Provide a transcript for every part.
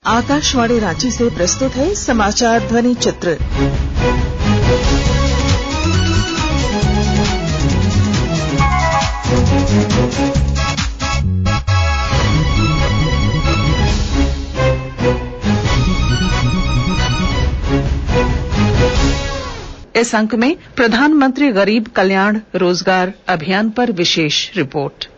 आकाशवाणी रांची से प्रस्तुत है समाचार ध्वनि चित्र। इस अंक में प्रधानमंत्री गरीब कल्याण रोजगार अभियान पर विशेष रिपोर्ट।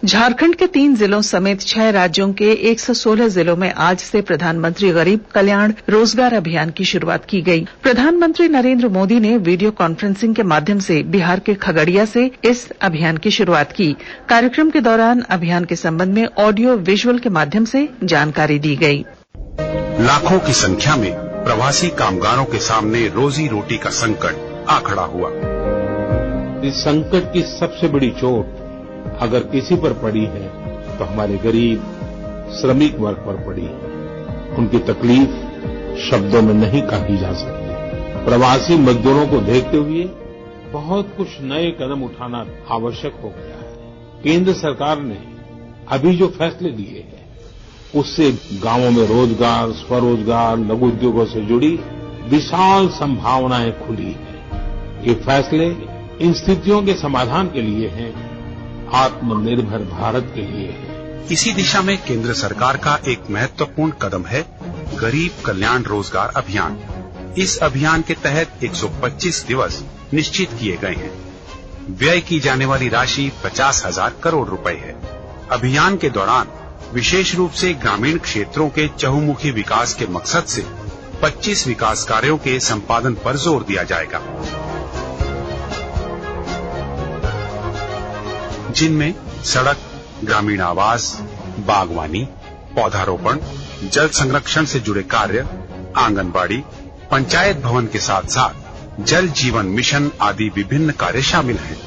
झारखंड के 3 जिलों समेत 6 राज्यों के 116 जिलों में आज से प्रधानमंत्री गरीब कल्याण रोजगार अभियान की शुरुआत की गई। प्रधानमंत्री नरेंद्र मोदी ने वीडियो कॉन्फ्रेंसिंग के माध्यम से बिहार के खगड़िया से इस अभियान की शुरुआत की। कार्यक्रम के दौरान अभियान के संबंध में ऑडियो विजुअल के माध्यम से जानकारी दी गई। लाखों की संख्या में प्रवासी कामगारों के सामने रोजी रोटी का संकट आ खड़ा हुआ। इस संकट की सबसे बड़ी चोट अगर किसी पर पड़ी है तो हमारे गरीब श्रमिक वर्ग पर पड़ी है। उनकी तकलीफ शब्दों में नहीं कही जा सकती। प्रवासी मजदूरों को देखते हुए बहुत कुछ नए कदम उठाना आवश्यक हो गया है। केंद्र सरकार ने अभी जो फैसले लिए हैं उससे गांवों में रोजगार, स्वरोजगार, लघु उद्योगों से जुड़ी विशाल संभावनाएं खुली हैं। ये फैसले इन स्थितियों के समाधान के लिए हैं, आत्मनिर्भर भारत के लिए है। इसी दिशा में केंद्र सरकार का एक महत्वपूर्ण कदम है गरीब कल्याण रोजगार अभियान। इस अभियान के तहत 125 दिवस निश्चित किए गए हैं। व्यय की जाने वाली राशि 50,000 करोड़ रुपए है। अभियान के दौरान विशेष रूप से ग्रामीण क्षेत्रों के चहुमुखी विकास के मकसद से 25 विकास कार्यों के संपादन पर जोर दिया जाएगा, जिनमें सड़क, ग्रामीण आवास, बागवानी, पौधारोपण, जल संरक्षण से जुड़े कार्य, आंगनबाड़ी, पंचायत भवन के साथ साथ जल जीवन मिशन आदि विभिन्न कार्य शामिल हैं।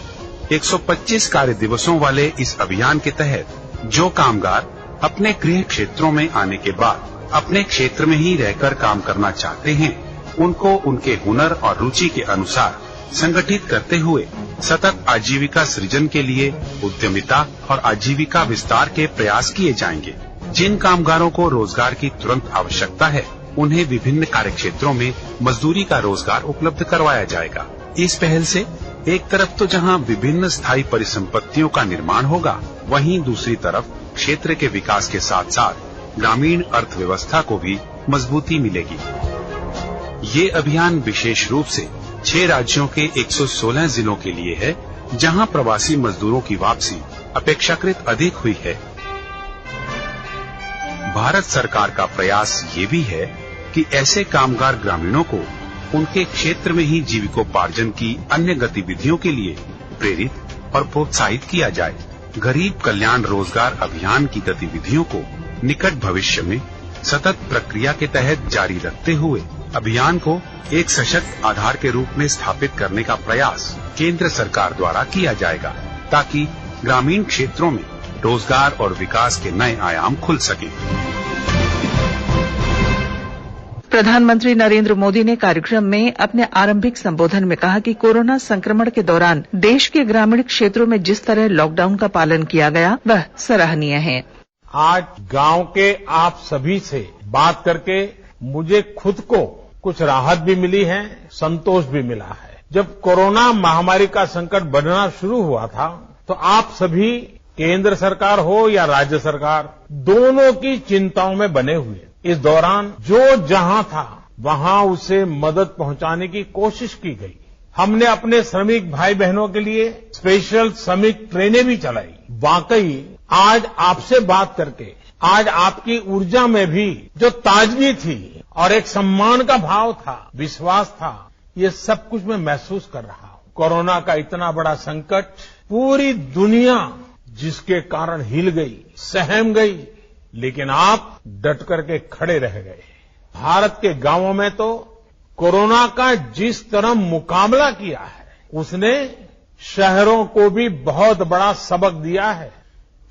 125 कार्य दिवसों वाले इस अभियान के तहत जो कामगार अपने गृह क्षेत्रों में आने के बाद अपने क्षेत्र में ही रहकर काम करना चाहते हैं, उनको उनके हुनर और रुचि के अनुसार संगठित करते हुए सतत आजीविका सृजन के लिए उद्यमिता और आजीविका विस्तार के प्रयास किए जाएंगे। जिन कामगारों को रोजगार की तुरंत आवश्यकता है, उन्हें विभिन्न कार्य क्षेत्रों में मजदूरी का रोजगार उपलब्ध करवाया जाएगा। इस पहल से एक तरफ तो जहां विभिन्न स्थायी परिसंपत्तियों का निर्माण होगा, वहीं दूसरी तरफ क्षेत्र के विकास के साथ साथ ग्रामीण अर्थव्यवस्था को भी मजबूती मिलेगी। ये अभियान विशेष रूप से 6 राज्यों के 116 जिलों के लिए है, जहां प्रवासी मजदूरों की वापसी अपेक्षाकृत अधिक हुई है। भारत सरकार का प्रयास ये भी है कि ऐसे कामगार ग्रामीणों को उनके क्षेत्र में ही जीविकोपार्जन की अन्य गतिविधियों के लिए प्रेरित और प्रोत्साहित किया जाए। गरीब कल्याण रोजगार अभियान की गतिविधियों को निकट भविष्य में सतत प्रक्रिया के तहत जारी रखते हुए अभियान को एक सशक्त आधार के रूप में स्थापित करने का प्रयास केंद्र सरकार द्वारा किया जाएगा, ताकि ग्रामीण क्षेत्रों में रोजगार और विकास के नए आयाम खुल सके। प्रधानमंत्री नरेंद्र मोदी ने कार्यक्रम में अपने आरंभिक संबोधन में कहा कि कोरोना संक्रमण के दौरान देश के ग्रामीण क्षेत्रों में जिस तरह लॉकडाउन का पालन किया गया, वह सराहनीय है। आज गांव के आप सभी से बात करके मुझे खुद को कुछ राहत भी मिली है, संतोष भी मिला है। जब कोरोना महामारी का संकट बढ़ना शुरू हुआ था, तो आप सभी केंद्र सरकार हो या राज्य सरकार, दोनों की चिंताओं में बने हुए। इस दौरान जो जहां था वहां उसे मदद पहुंचाने की कोशिश की गई। हमने अपने श्रमिक भाई बहनों के लिए स्पेशल श्रमिक ट्रेनें भी चलाई। वाकई आज आपसे बात करके आज आपकी ऊर्जा में भी जो ताजगी थी और एक सम्मान का भाव था, विश्वास था, ये सब कुछ मैं महसूस कर रहा हूं। कोरोना का इतना बड़ा संकट, पूरी दुनिया जिसके कारण हिल गई, सहम गई, लेकिन आप डट करके खड़े रह गए। भारत के गांवों में तो कोरोना का जिस तरह मुकाबला किया है, उसने शहरों को भी बहुत बड़ा सबक दिया है।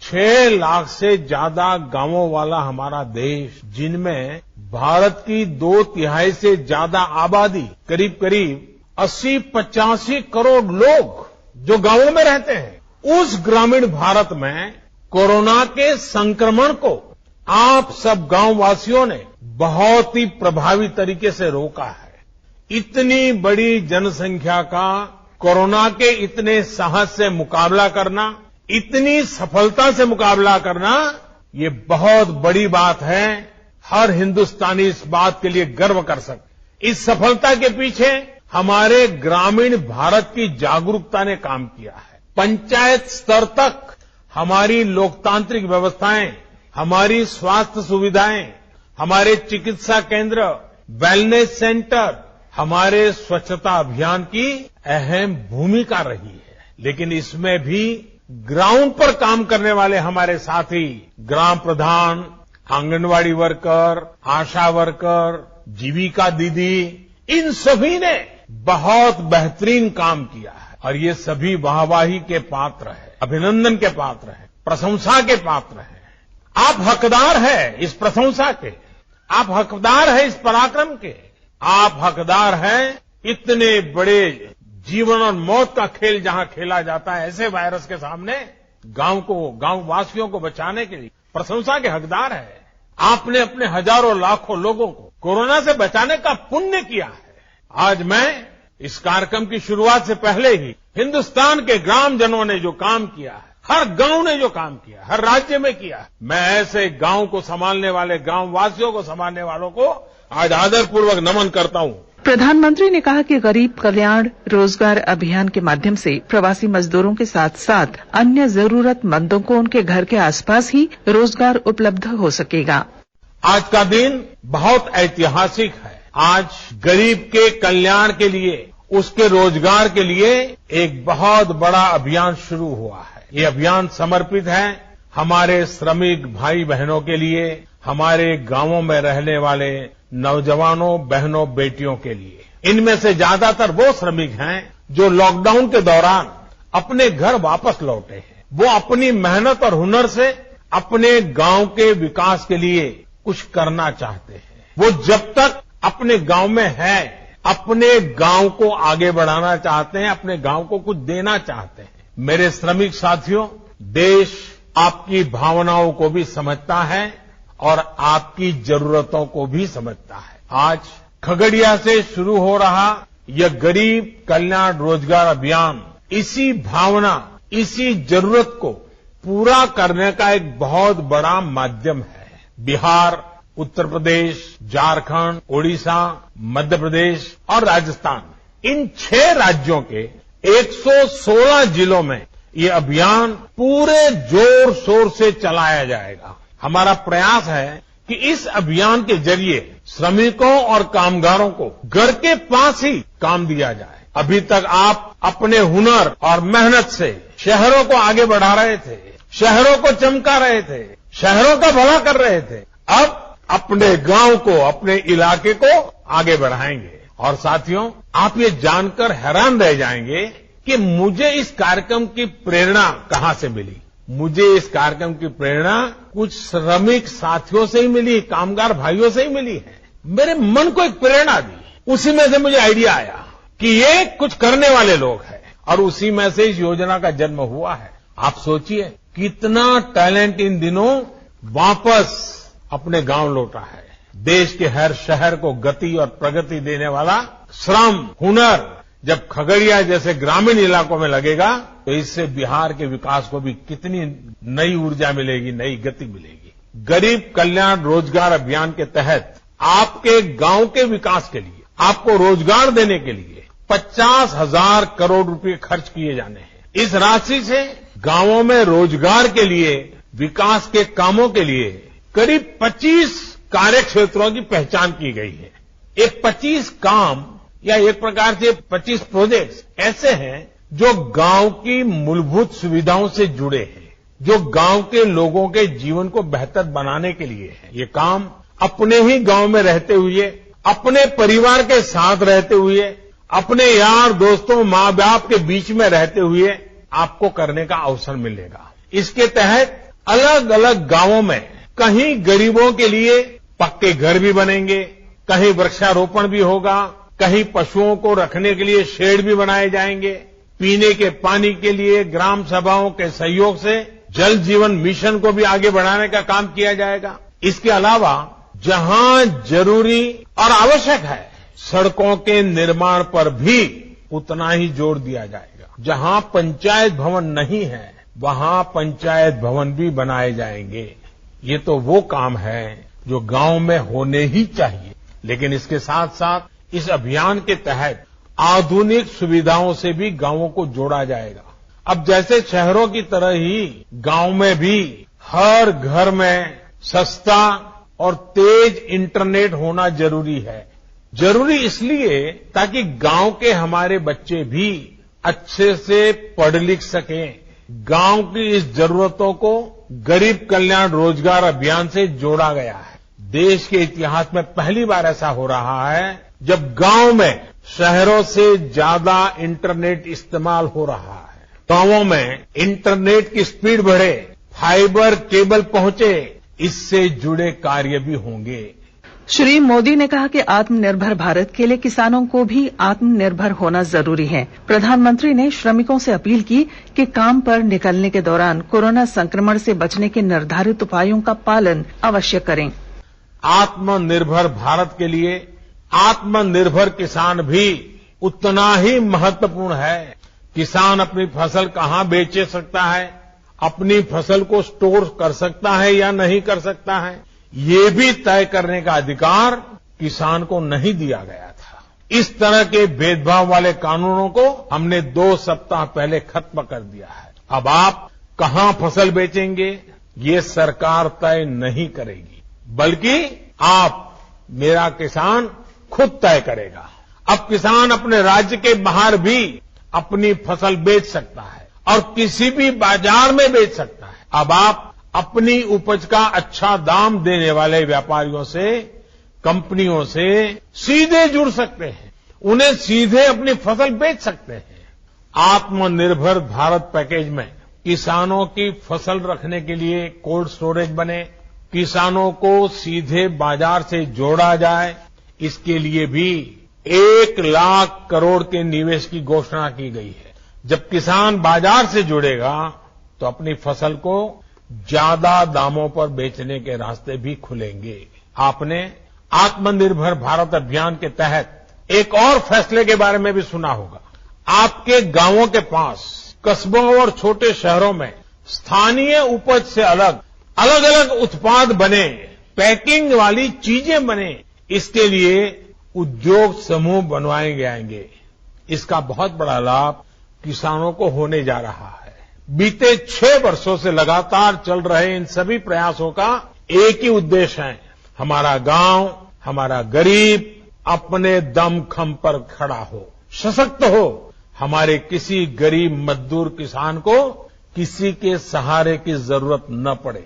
6 लाख से ज्यादा गांवों वाला हमारा देश, जिनमें भारत की 2/3 से ज्यादा आबादी, करीब करीब 80-85 करोड़ लोग जो गांवों में रहते हैं, उस ग्रामीण भारत में कोरोना के संक्रमण को आप सब गांव वासियों ने बहुत ही प्रभावी तरीके से रोका है। इतनी बड़ी जनसंख्या का कोरोना के इतने साहस से मुकाबला करना, इतनी सफलता से मुकाबला करना, ये बहुत बड़ी बात है। हर हिंदुस्तानी इस बात के लिए गर्व कर सकते। इस सफलता के पीछे हमारे ग्रामीण भारत की जागरूकता ने काम किया है। पंचायत स्तर तक हमारी लोकतांत्रिक व्यवस्थाएं, हमारी स्वास्थ्य सुविधाएं, हमारे चिकित्सा केंद्र, वेलनेस सेंटर, हमारे स्वच्छता अभियान की अहम भूमिका रही है। लेकिन इसमें भी ग्राउंड पर काम करने वाले हमारे साथी, ग्राम प्रधान, आंगनवाड़ी वर्कर, आशा वर्कर, जीविका दीदी, इन सभी ने बहुत बेहतरीन काम किया है और ये सभी वाहवाही के पात्र हैं, अभिनंदन के पात्र हैं, प्रशंसा के पात्र हैं। आप हकदार हैं इस प्रशंसा के, आप हकदार हैं इस पराक्रम के, आप हकदार हैं इतने बड़े जीवन और मौत का खेल जहां खेला जाता है, ऐसे वायरस के सामने गांव वासियों को बचाने के लिए प्रशंसा के हकदार है। आपने अपने हजारों लाखों लोगों को कोरोना से बचाने का पुण्य किया है। आज मैं इस कार्यक्रम की शुरुआत से पहले ही हिंदुस्तान के ग्रामजनों ने जो काम किया है, हर गांव ने जो काम किया, हर राज्य में किया, मैं ऐसे गांव को संभालने वाले, गांव वासियों को संभालने वालों को आज आदरपूर्वक नमन करता हूं। प्रधानमंत्री ने कहा कि गरीब कल्याण रोजगार अभियान के माध्यम से प्रवासी मजदूरों के साथ साथ अन्य जरूरतमंदों को उनके घर के आसपास ही रोजगार उपलब्ध हो सकेगा। आज का दिन बहुत ऐतिहासिक है। आज गरीब के कल्याण के लिए, उसके रोजगार के लिए एक बहुत बड़ा अभियान शुरू हुआ है। ये अभियान समर्पित है हमारे श्रमिक भाई बहनों के लिए, हमारे गांवों में रहने वाले नौजवानों, बहनों, बेटियों के लिए। इनमें से ज्यादातर वो श्रमिक हैं जो लॉकडाउन के दौरान अपने घर वापस लौटे हैं। वो अपनी मेहनत और हुनर से अपने गांव के विकास के लिए कुछ करना चाहते हैं। वो जब तक अपने गांव में है, अपने गांव को आगे बढ़ाना चाहते हैं, अपने गांव को कुछ देना चाहते हैं। मेरे श्रमिक साथियों, देश आपकी भावनाओं को भी समझता है और आपकी जरूरतों को भी समझता है। आज खगड़िया से शुरू हो रहा यह गरीब कल्याण रोजगार अभियान इसी भावना, इसी जरूरत को पूरा करने का एक बहुत बड़ा माध्यम है। बिहार, उत्तर प्रदेश, झारखंड, ओडिशा, मध्य प्रदेश और राजस्थान, इन 6 राज्यों के 116 जिलों में ये अभियान पूरे जोर शोर से चलाया जाएगा। हमारा प्रयास है कि इस अभियान के जरिए श्रमिकों और कामगारों को घर के पास ही काम दिया जाए। अभी तक आप अपने हुनर और मेहनत से शहरों को आगे बढ़ा रहे थे, शहरों को चमका रहे थे, शहरों का भला कर रहे थे। अब अपने गांव को, अपने इलाके को आगे बढ़ाएंगे। और साथियों, आप ये जानकर हैरान रह जाएंगे कि मुझे इस कार्यक्रम की प्रेरणा कहां से मिली। मुझे इस कार्यक्रम की प्रेरणा कुछ श्रमिक साथियों से ही मिली, कामगार भाइयों से ही मिली है। मेरे मन को एक प्रेरणा दी, उसी में से मुझे आइडिया आया कि ये कुछ करने वाले लोग हैं और उसी में से इस योजना का जन्म हुआ है। आप सोचिए कितना टैलेंट इन दिनों वापस अपने गांव लौटा है। देश के हर शहर को गति और प्रगति देने वाला श्रम, हुनर जब खगड़िया जैसे ग्रामीण इलाकों में लगेगा तो इससे बिहार के विकास को भी कितनी नई ऊर्जा मिलेगी, नई गति मिलेगी। गरीब कल्याण रोजगार अभियान के तहत आपके गांव के विकास के लिए, आपको रोजगार देने के लिए 50,000 करोड़ रुपए खर्च किए जाने हैं। इस राशि से गांवों में रोजगार के लिए, विकास के कामों के लिए करीब 25 कार्य क्षेत्रों की पहचान की गई है। ये 25 काम या एक प्रकार से 25 प्रोजेक्ट्स ऐसे हैं जो गांव की मूलभूत सुविधाओं से जुड़े हैं, जो गांव के लोगों के जीवन को बेहतर बनाने के लिए है। ये काम अपने ही गांव में रहते हुए, अपने परिवार के साथ रहते हुए, अपने यार दोस्तों, मां बाप के बीच में रहते हुए आपको करने का अवसर मिलेगा। इसके तहत अलग अलग गांवों में कहीं गरीबों के लिए पक्के घर भी बनेंगे, कहीं वृक्षारोपण भी होगा, कहीं पशुओं को रखने के लिए शेड भी बनाए जाएंगे, पीने के पानी के लिए ग्राम सभाओं के सहयोग से जल जीवन मिशन को भी आगे बढ़ाने का काम किया जाएगा। इसके अलावा जहां जरूरी और आवश्यक है, सड़कों के निर्माण पर भी उतना ही जोर दिया जाएगा। जहां पंचायत भवन नहीं है, वहां पंचायत भवन भी बनाए जाएंगे। ये तो वो काम है जो गांव में होने ही चाहिए। लेकिन इसके साथ साथ इस अभियान के तहत आधुनिक सुविधाओं से भी गांवों को जोड़ा जाएगा। अब जैसे शहरों की तरह ही गांव में भी हर घर में सस्ता और तेज इंटरनेट होना जरूरी है। जरूरी इसलिए ताकि गांव के हमारे बच्चे भी अच्छे से पढ़ लिख सकें। गांव की इस जरूरतों को गरीब कल्याण रोजगार अभियान से जोड़ा गया है। देश के इतिहास में पहली बार ऐसा हो रहा है जब गांव में शहरों से ज्यादा इंटरनेट इस्तेमाल हो रहा है। गांवों में इंटरनेट की स्पीड बढ़े, फाइबर केबल पहुंचे, इससे जुड़े कार्य भी होंगे। श्री मोदी ने कहा कि आत्मनिर्भर भारत के लिए किसानों को भी आत्मनिर्भर होना जरूरी है। प्रधानमंत्री ने श्रमिकों से अपील की कि काम पर निकलने के दौरान कोरोना संक्रमण से बचने के निर्धारित उपायों का पालन अवश्य करें। आत्मनिर्भर भारत के लिए आत्मनिर्भर किसान भी उतना ही महत्वपूर्ण है। किसान अपनी फसल कहां बेच सकता है, अपनी फसल को स्टोर कर सकता है या नहीं कर सकता है, ये भी तय करने का अधिकार किसान को नहीं दिया गया था। इस तरह के भेदभाव वाले कानूनों को हमने 2 सप्ताह पहले खत्म कर दिया है। अब आप कहां फसल बेचेंगे, ये सरकार तय नहीं करेगी, बल्कि आप, मेरा किसान खुद तय करेगा। अब किसान अपने राज्य के बाहर भी अपनी फसल बेच सकता है और किसी भी बाजार में बेच सकता है। अब आप अपनी उपज का अच्छा दाम देने वाले व्यापारियों से, कंपनियों से सीधे जुड़ सकते हैं, उन्हें सीधे अपनी फसल बेच सकते हैं। आत्मनिर्भर भारत पैकेज में किसानों की फसल रखने के लिए कोल्ड स्टोरेज बने, किसानों को सीधे बाजार से जोड़ा जाए, इसके लिए भी 1 लाख करोड़ के निवेश की घोषणा की गई है। जब किसान बाजार से जुड़ेगा तो अपनी फसल को ज्यादा दामों पर बेचने के रास्ते भी खुलेंगे। आपने आत्मनिर्भर भारत अभियान के तहत एक और फैसले के बारे में भी सुना होगा। आपके गांवों के पास, कस्बों और छोटे शहरों में स्थानीय उपज से अलग अलग उत्पाद बने, पैकिंग वाली चीजें बने, इसके लिए उद्योग समूह बनवाए जाएंगे। इसका बहुत बड़ा लाभ किसानों को होने जा रहा है। बीते 6 वर्षों से लगातार चल रहे इन सभी प्रयासों का एक ही उद्देश्य है, हमारा गांव, हमारा गरीब अपने दमखम पर खड़ा हो, सशक्त हो। हमारे किसी गरीब मजदूर किसान को किसी के सहारे की जरूरत न पड़े।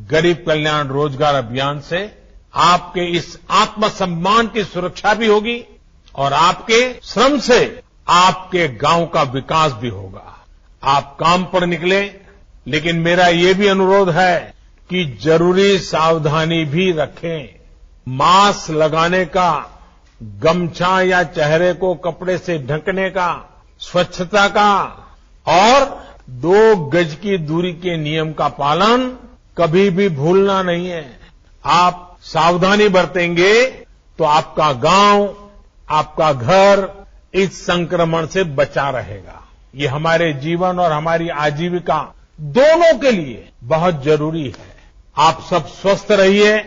गरीब कल्याण रोजगार अभियान से आपके इस आत्मसम्मान की सुरक्षा भी होगी और आपके श्रम से आपके गांव का विकास भी होगा। आप काम पर निकले, लेकिन मेरा ये भी अनुरोध है कि जरूरी सावधानी भी रखें। मास्क लगाने का, गमछा या चेहरे को कपड़े से ढकने का, स्वच्छता का और 2 गज की दूरी के नियम का पालन कभी भी भूलना नहीं है। आप सावधानी बरतेंगे तो आपका गांव, आपका घर इस संक्रमण से बचा रहेगा। ये हमारे जीवन और हमारी आजीविका दोनों के लिए बहुत जरूरी है। आप सब स्वस्थ रहिए,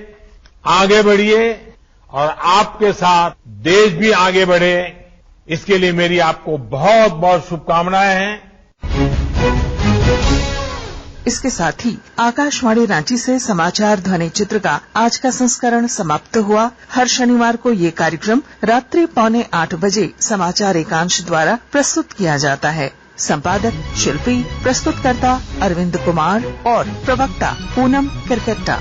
आगे बढ़िए और आपके साथ देश भी आगे बढ़े, इसके लिए मेरी आपको बहुत बहुत शुभकामनाएं हैं। इसके साथ ही आकाशवाणी रांची से समाचार ध्वनि चित्र का आज का संस्करण समाप्त हुआ। हर शनिवार को ये कार्यक्रम रात्रि 7:45 बजे समाचार एकांश द्वारा प्रस्तुत किया जाता है। संपादक शिल्पी, प्रस्तुतकर्ता अरविंद कुमार और प्रवक्ता पूनम किरकेट्टा।